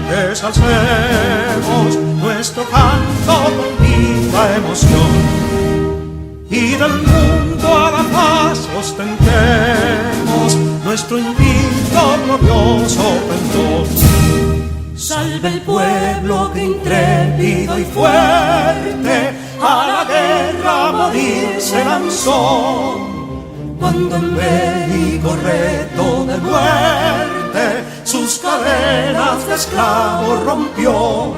Desalcemos nuestro canto con viva emoción y del mundo a la paz ostentemos nuestro invicto glorioso pendón. Salve el pueblo que intrépido y fuerte a la guerra a morir se lanzó, cuando en bélico reto de muerte sus cadenas de esclavos rompió.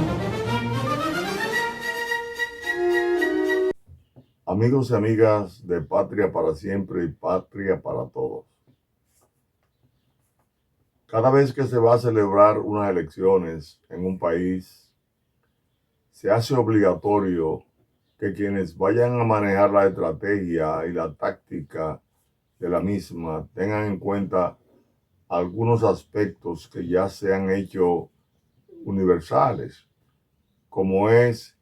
Amigos y amigas de Patria para Siempre y Patria para Todos. Cada vez que se va a celebrar unas elecciones en un país, se hace obligatorio que quienes vayan a manejar la estrategia y la táctica de la misma tengan en cuenta algunos aspectos que ya se han hecho universales, como es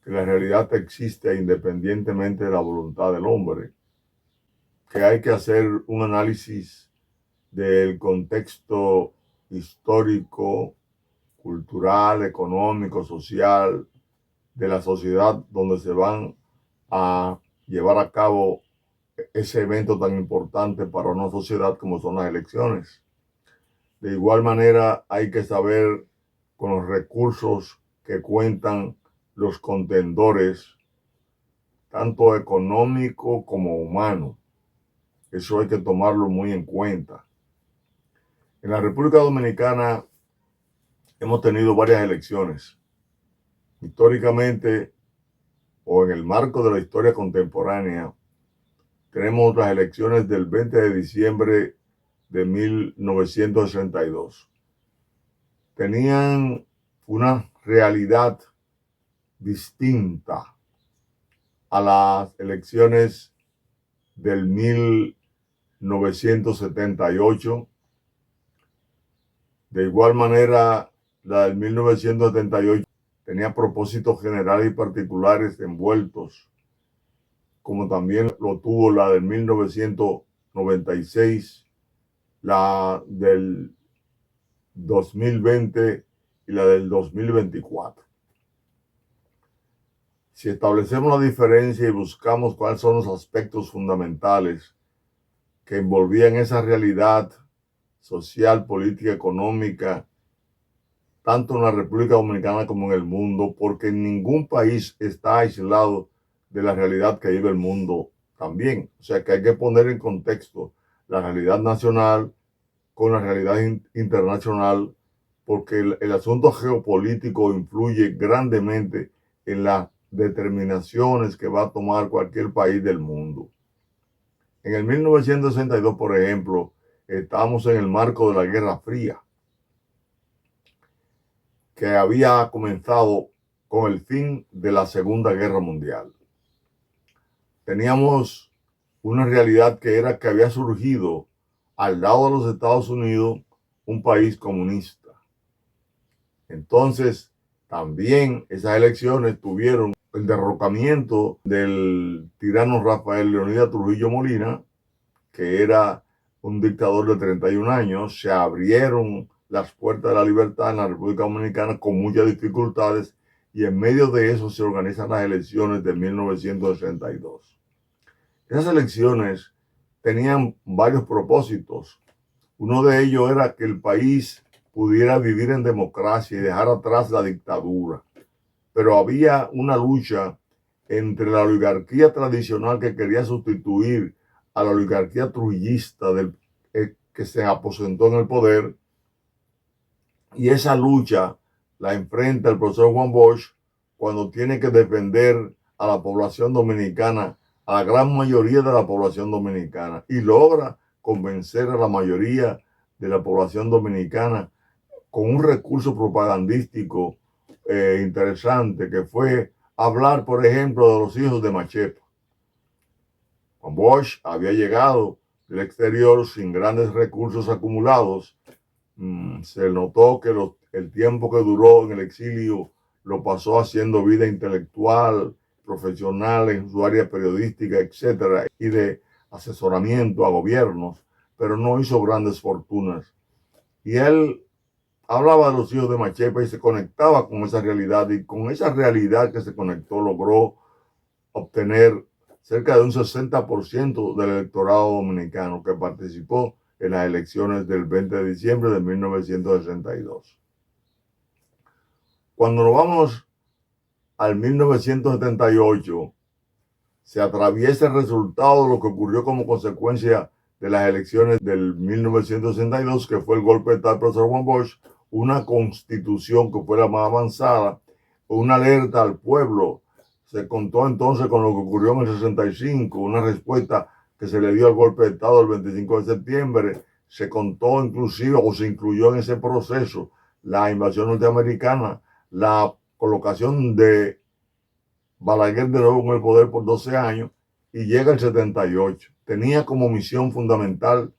que la realidad existe independientemente de la voluntad del hombre, que hay que hacer un análisis del contexto histórico, cultural, económico, social de la sociedad donde se van a llevar a cabo ese evento tan importante para una sociedad como son las elecciones. De igual manera, hay que saber con los recursos que cuentan los contendores, tanto económico como humano. Eso hay que tomarlo muy en cuenta. En la República Dominicana hemos tenido varias elecciones. Históricamente, o en el marco de la historia contemporánea, tenemos las elecciones del 20 de diciembre de 1962. Tenían una realidad distinta a las elecciones del 1978. De igual manera, la del 1978 tenía propósitos generales y particulares envueltos, como también lo tuvo la del 1996, la del 2020 y la del 2024. Si establecemos la diferencia y buscamos cuáles son los aspectos fundamentales que envolvían esa realidad social, política, económica, tanto en la República Dominicana como en el mundo, porque ningún país está aislado de la realidad que vive el mundo también. O sea que hay que poner en contexto la realidad nacional con la realidad internacional, porque el asunto geopolítico influye grandemente en las determinaciones que va a tomar cualquier país del mundo. En el 1962, por ejemplo, estábamos en el marco de la Guerra Fría, que había comenzado con el fin de la Segunda Guerra Mundial. Teníamos una realidad que era que había surgido al lado de los Estados Unidos un país comunista. Entonces, también esas elecciones tuvieron el derrocamiento del tirano Rafael Leónidas Trujillo Molina, que era un dictador de 31 años. Se abrieron las puertas de la libertad en la República Dominicana con muchas dificultades, y en medio de eso se organizan las elecciones de 1962. Esas elecciones tenían varios propósitos. Uno de ellos era que el país pudiera vivir en democracia y dejar atrás la dictadura. Pero había una lucha entre la oligarquía tradicional que quería sustituir a la oligarquía trujillista que se aposentó en el poder, y esa lucha la enfrenta el profesor Juan Bosch cuando tiene que defender a la población dominicana, a la gran mayoría de la población dominicana, y logra convencer a la mayoría de la población dominicana con un recurso propagandístico interesante, que fue hablar, por ejemplo, de los hijos de Machepa. Juan Bosch había llegado del exterior sin grandes recursos acumulados. Se notó que el tiempo que duró en el exilio lo pasó haciendo vida intelectual, profesional en su área periodística, etcétera, y de asesoramiento a gobiernos, pero no hizo grandes fortunas. Y él hablaba de los hijos de Machepa y se conectaba con esa realidad, y con esa realidad que se conectó logró obtener cerca de un 60% del electorado dominicano que participó en las elecciones del 20 de diciembre de 1962. Cuando nos vamos al 1978, se atraviesa el resultado de lo que ocurrió como consecuencia de las elecciones del 1962, que fue el golpe de Estado del profesor Juan Bosch, una constitución que fue la más avanzada, una alerta al pueblo. Se contó entonces con lo que ocurrió en el 65, una respuesta que se le dio al golpe de Estado el 25 de septiembre. Se contó inclusive, o se incluyó en ese proceso, la invasión norteamericana, la colocación de Balaguer de nuevo en el poder por 12 años, y llega el 78. Tenía como misión fundamental,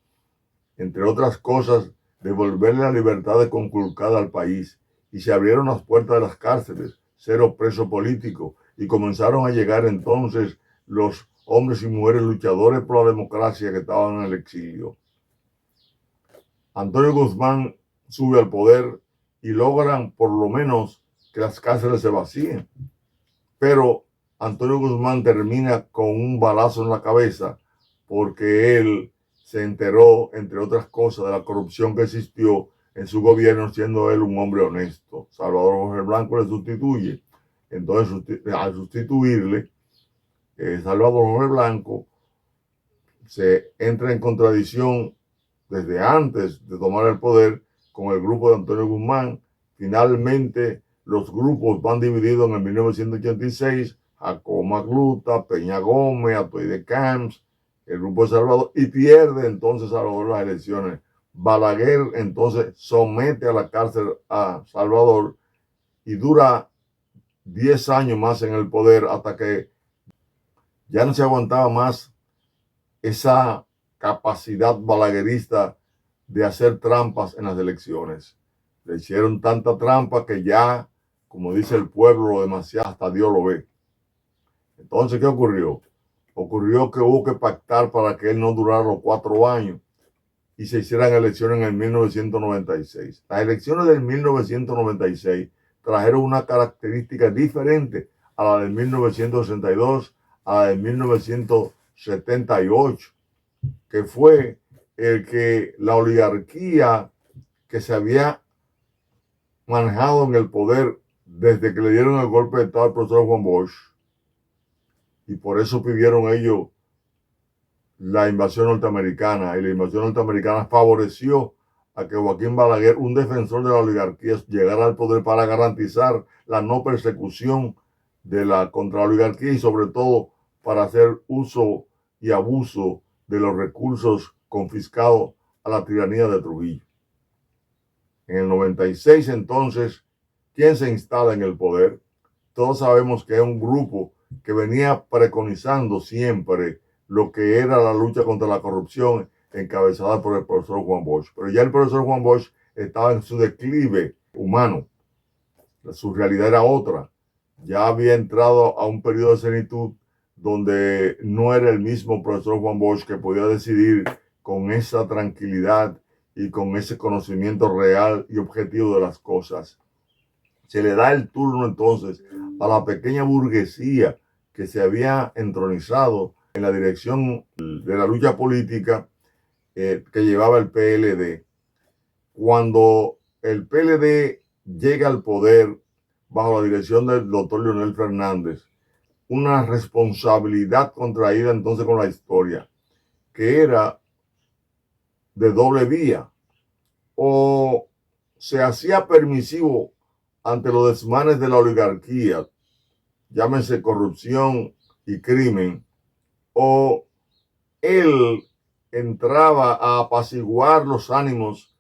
entre otras cosas, devolverle la libertad conculcada al país, y se abrieron las puertas de las cárceles, cero preso político, y comenzaron a llegar entonces los hombres y mujeres luchadores por la democracia que estaban en el exilio. Antonio Guzmán sube al poder y logran por lo menos que las cárceles se vacíen. Pero Antonio Guzmán termina con un balazo en la cabeza porque él se enteró, entre otras cosas, de la corrupción que existió en su gobierno, siendo él un hombre honesto. Salvador Jorge Blanco le sustituye. Entonces, al sustituirle, Salvador Jorge Blanco se entra en contradicción desde antes de tomar el poder con el grupo de Antonio Guzmán. Finalmente, los grupos van divididos en el 1986, Jacobo Magluta, Peña Gómez, Atoide Camps, el grupo de Salvador, y pierde entonces Salvador las elecciones. Balaguer entonces somete a la cárcel a Salvador y dura 10 años más en el poder hasta que ya no se aguantaba más esa capacidad balaguerista de hacer trampas en las elecciones. Le hicieron tanta trampa que ya, como dice el pueblo, demasiado, hasta Dios lo ve. Entonces, ¿qué ocurrió? Ocurrió que hubo que pactar para que él no durara los 4 años y se hicieran elecciones en el 1996. Las elecciones del 1996 trajeron una característica diferente a la del 1962, a la del 1978, que fue el que la oligarquía que se había manejado en el poder desde que le dieron el golpe de Estado al profesor Juan Bosch, y por eso pidieron ellos la invasión norteamericana, y la invasión norteamericana favoreció a que Joaquín Balaguer, un defensor de la oligarquía, llegara al poder para garantizar la no persecución contra la oligarquía, y sobre todo para hacer uso y abuso de los recursos confiscados a la tiranía de Trujillo. En el 96 entonces, ¿quién se instala en el poder? Todos sabemos que es un grupo que venía preconizando siempre lo que era la lucha contra la corrupción, encabezada por el profesor Juan Bosch. Pero ya el profesor Juan Bosch estaba en su declive humano. Su realidad era otra. Ya había entrado a un periodo de senitud donde no era el mismo profesor Juan Bosch que podía decidir con esa tranquilidad y con ese conocimiento real y objetivo de las cosas. Se le da el turno entonces a la pequeña burguesía que se había entronizado en la dirección de la lucha política que llevaba el PLD. Cuando el PLD llega al poder bajo la dirección del doctor Leonel Fernández, una responsabilidad contraída entonces con la historia, que era de doble vía: o se hacía permisivo ante los desmanes de la oligarquía, llámese corrupción y crimen, o él entraba a apaciguar los ánimos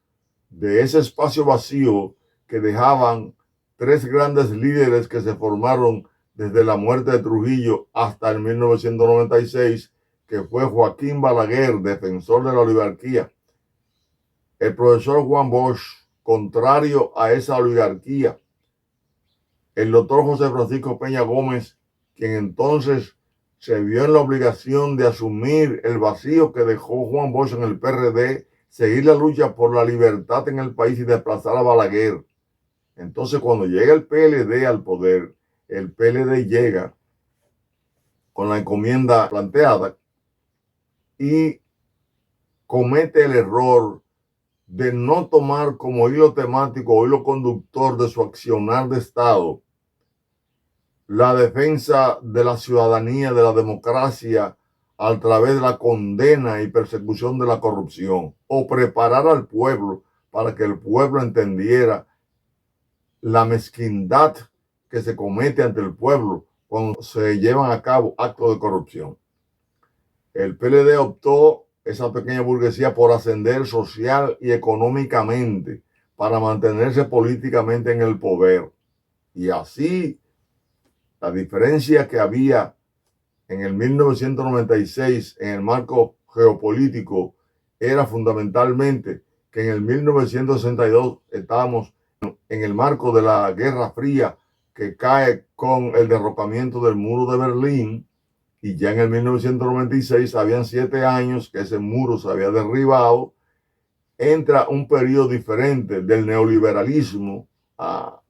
de ese espacio vacío que dejaban 3 grandes líderes que se formaron desde la muerte de Trujillo hasta el 1996, que fue Joaquín Balaguer, defensor de la oligarquía, el profesor Juan Bosch, contrario a esa oligarquía, el doctor José Francisco Peña Gómez, quien entonces se vio en la obligación de asumir el vacío que dejó Juan Bosch en el PRD, seguir la lucha por la libertad en el país y desplazar a Balaguer. Entonces, cuando llega el PLD al poder, el PLD llega con la encomienda planteada y comete el error de no tomar como hilo temático o hilo conductor de su accionar de Estado la defensa de la ciudadanía, de la democracia, a través de la condena y persecución de la corrupción, o preparar al pueblo para que el pueblo entendiera la mezquindad que se comete ante el pueblo cuando se llevan a cabo actos de corrupción. El PLD optó, esa pequeña burguesía, por ascender social y económicamente para mantenerse políticamente en el poder. Y así, la diferencia que había en el 1996 en el marco geopolítico era fundamentalmente que en el 1962 estábamos en el marco de la Guerra Fría, que cae con el derrocamiento del muro de Berlín, y ya en el 1996 habían 7 años que ese muro se había derribado. Entra un periodo diferente del neoliberalismo a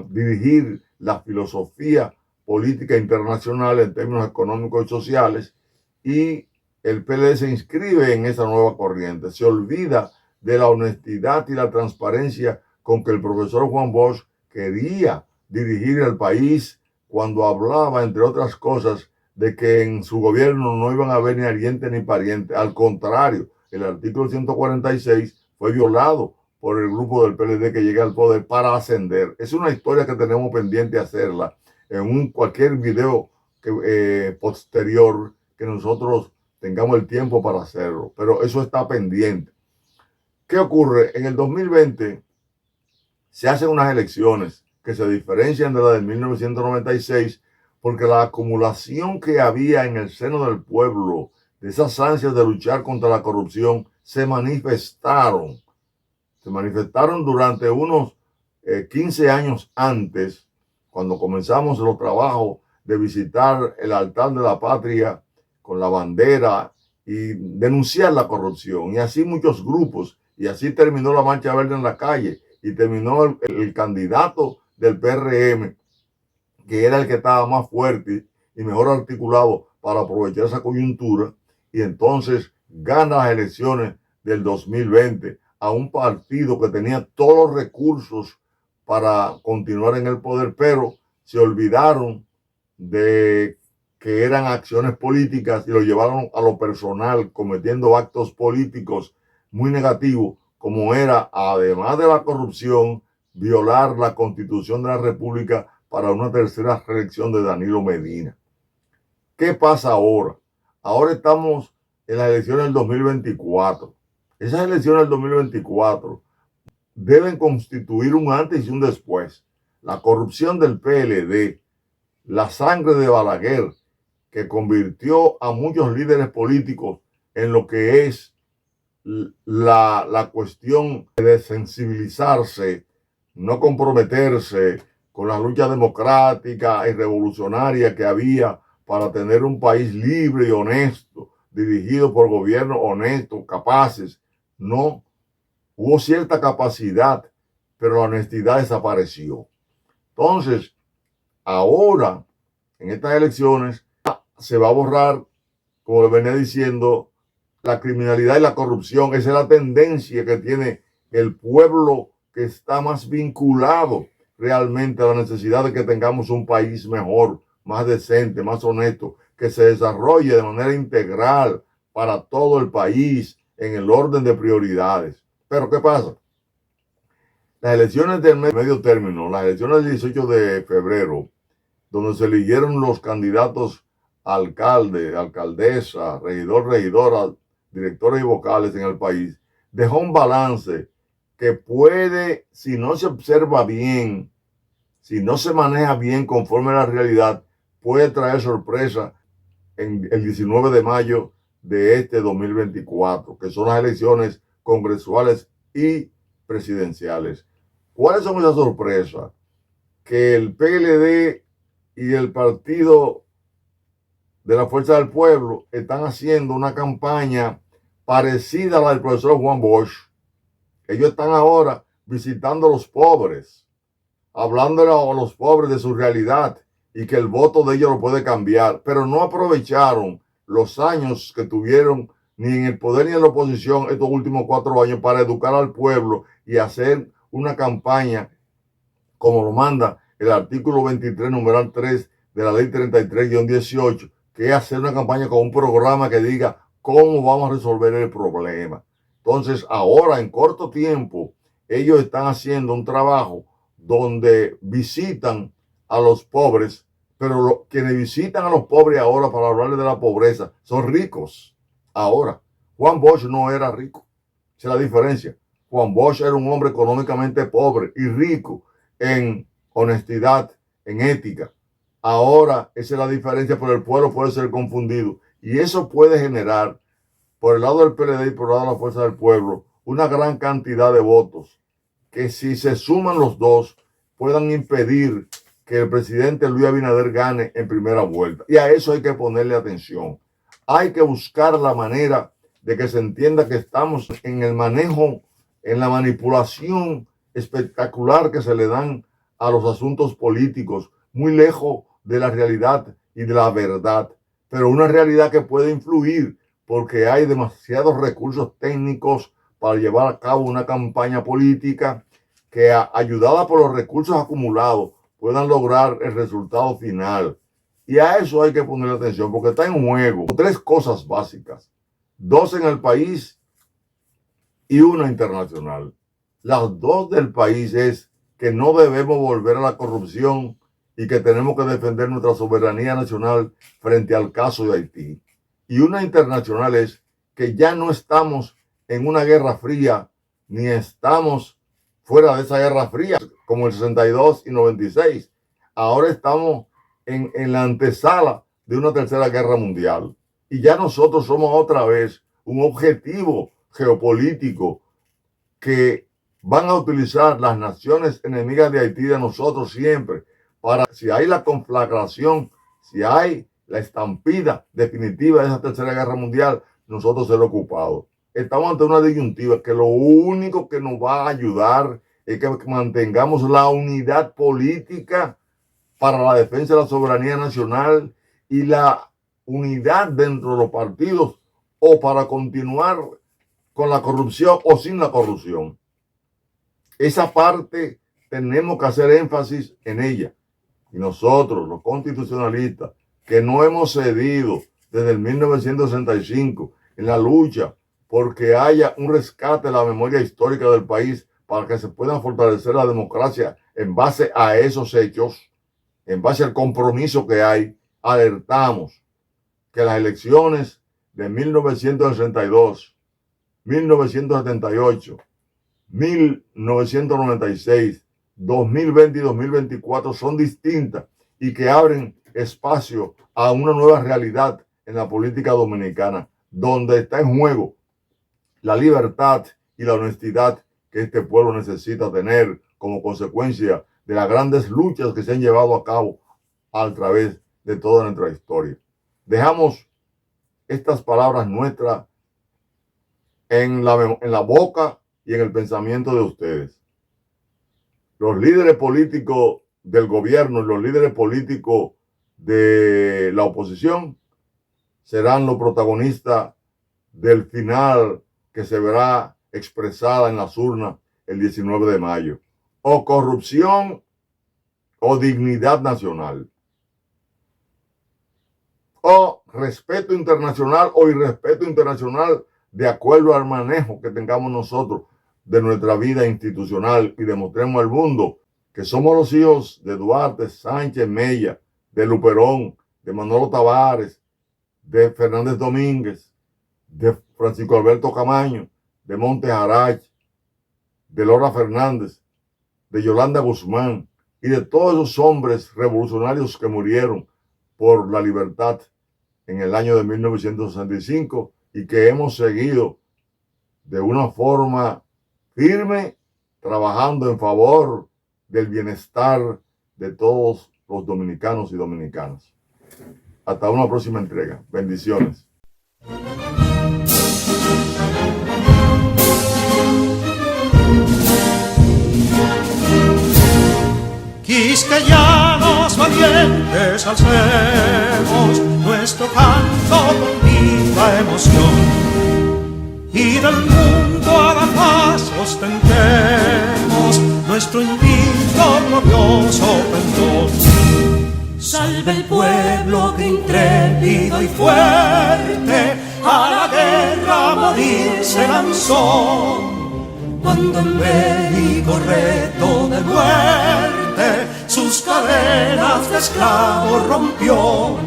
dirigir la filosofía política internacional en términos económicos y sociales, y el PLD se inscribe en esa nueva corriente. Se olvida de la honestidad y la transparencia con que el profesor Juan Bosch quería dirigir el país cuando hablaba, entre otras cosas, de que en su gobierno no iban a haber ni ariente ni pariente. Al contrario, el artículo 146 fue violado por el grupo del PLD que llega al poder para ascender. Es una historia que tenemos pendiente hacerla en cualquier video posterior que nosotros tengamos el tiempo para hacerlo, pero eso está pendiente. ¿Qué ocurre? En el 2020 se hacen unas elecciones que se diferencian de la del 1996 porque la acumulación que había en el seno del pueblo de esas ansias de luchar contra la corrupción se manifestaron durante unos 15 años antes, cuando comenzamos los trabajos de visitar el altar de la patria con la bandera y denunciar la corrupción, y así muchos grupos, y así terminó la Marcha Verde en la calle, y terminó el candidato del PRM, que era el que estaba más fuerte y mejor articulado para aprovechar esa coyuntura, y entonces gana las elecciones del 2020 a un partido que tenía todos los recursos para continuar en el poder, pero se olvidaron de que eran acciones políticas y lo llevaron a lo personal, cometiendo actos políticos muy negativos, como era, además de la corrupción, violar la Constitución de la República para una tercera reelección de Danilo Medina. ¿Qué pasa ahora? Ahora estamos en las elecciones del 2024. Esas elecciones del 2024 deben constituir un antes y un después. La corrupción del PLD, la sangre de Balaguer, que convirtió a muchos líderes políticos en lo que es la cuestión de sensibilizarse, no comprometerse con la lucha democrática y revolucionaria que había para tener un país libre y honesto, dirigido por gobiernos honestos, capaces. No, hubo cierta capacidad, pero la honestidad desapareció. Entonces, ahora, en estas elecciones, se va a borrar, como le venía diciendo, la criminalidad y la corrupción. Esa es la tendencia que tiene el pueblo, que está más vinculado realmente a la necesidad de que tengamos un país mejor, más decente, más honesto, que se desarrolle de manera integral para todo el país en el orden de prioridades. Pero ¿qué pasa? Las elecciones del medio término, las elecciones del 18 de febrero, donde se eligieron los candidatos alcalde, alcaldesa, regidor, regidora, directores y vocales en el país, dejó un balance que puede, si no se observa bien, si no se maneja bien conforme a la realidad, puede traer sorpresa en el 19 de mayo de este 2024, que son las elecciones congresuales y presidenciales. ¿Cuáles son esas sorpresas? Que el PLD y el Partido de la Fuerza del Pueblo están haciendo una campaña parecida a la del profesor Juan Bosch. Ellos están ahora visitando a los pobres, hablándole a los pobres de su realidad y que el voto de ellos lo puede cambiar, pero no aprovecharon los años que tuvieron ni en el poder ni en la oposición estos últimos 4 años para educar al pueblo y hacer una campaña como lo manda el artículo 23, numeral 3 de la ley 33-18, que es hacer una campaña con un programa que diga cómo vamos a resolver el problema. Entonces, ahora en corto tiempo, ellos están haciendo un trabajo donde visitan a los pobres, pero quienes visitan a los pobres ahora para hablarles de la pobreza son ricos. Ahora, Juan Bosch no era rico. Esa es la diferencia. Juan Bosch era un hombre económicamente pobre y rico en honestidad, en ética. Ahora, esa es la diferencia, pero el pueblo puede ser confundido. Y eso puede generar, por el lado del PLD y por el lado de la Fuerza del Pueblo, una gran cantidad de votos que si se suman los dos, puedan impedir que el presidente Luis Abinader gane en primera vuelta. Y a eso hay que ponerle atención. Hay que buscar la manera de que se entienda que estamos en el manejo, en la manipulación espectacular que se le dan a los asuntos políticos, muy lejos de la realidad y de la verdad, pero una realidad que puede influir porque hay demasiados recursos técnicos para llevar a cabo una campaña política que, ayudada por los recursos acumulados, puedan lograr el resultado final. Y a eso hay que ponerle atención porque está en juego 3 cosas básicas, 2 en el país y 1 internacional. Las 2 del país es que no debemos volver a la corrupción y que tenemos que defender nuestra soberanía nacional frente al caso de Haití. Y una internacional es que ya no estamos en una guerra fría, ni estamos fuera de esa guerra fría como el 62 y 96. Ahora estamos en la antesala de una tercera guerra mundial. Y ya nosotros somos otra vez un objetivo geopolítico que van a utilizar las naciones enemigas de Haití de nosotros siempre para, si hay la conflagración, si hay la estampida definitiva de esa tercera guerra mundial, nosotros ser ocupados. Estamos ante una disyuntiva que lo único que nos va a ayudar es que mantengamos la unidad política para la defensa de la soberanía nacional y la unidad dentro de los partidos o para continuar con la corrupción o sin la corrupción. Esa parte tenemos que hacer énfasis en ella. Y nosotros, los constitucionalistas, que no hemos cedido desde el 1965 en la lucha porque haya un rescate de la memoria histórica del país para que se pueda fortalecer la democracia en base a esos hechos, en base al compromiso que hay, alertamos que las elecciones de 1962, 1978, 1996, 2020 y 2024 son distintas y que abren espacio a una nueva realidad en la política dominicana, donde está en juego la libertad y la honestidad que este pueblo necesita tener como consecuencia de las grandes luchas que se han llevado a cabo a través de toda nuestra historia. Dejamos estas palabras nuestras en la boca y en el pensamiento de ustedes. Los líderes políticos del gobierno y los líderes políticos de la oposición serán los protagonistas del final que se verá expresada en las urnas el 19 de mayo. O corrupción o dignidad nacional. O respeto internacional o irrespeto internacional de acuerdo al manejo que tengamos nosotros de nuestra vida institucional y demostremos al mundo que somos los hijos de Duarte, Sánchez, Mella, de Luperón, de Manolo Tavares, de Fernández Domínguez, de Francisco Alberto Camaño, de Montes Arach, de Lora Fernández, de Yolanda Guzmán y de todos esos hombres revolucionarios que murieron por la libertad en el año de 1965 y que hemos seguido de una forma firme, trabajando en favor del bienestar de todos los dominicanos y dominicanas. Hasta una próxima entrega. Bendiciones. Quisqueyanos valientes alcemos nuestro canto con viva emoción, y del mundo a la paz ostentemos nuestro invicto glorioso pendón. Salve el pueblo que intrépido y fuerte a la guerra a morir se lanzó, cuando en bélico reto de muerte sus cadenas de esclavos rompió.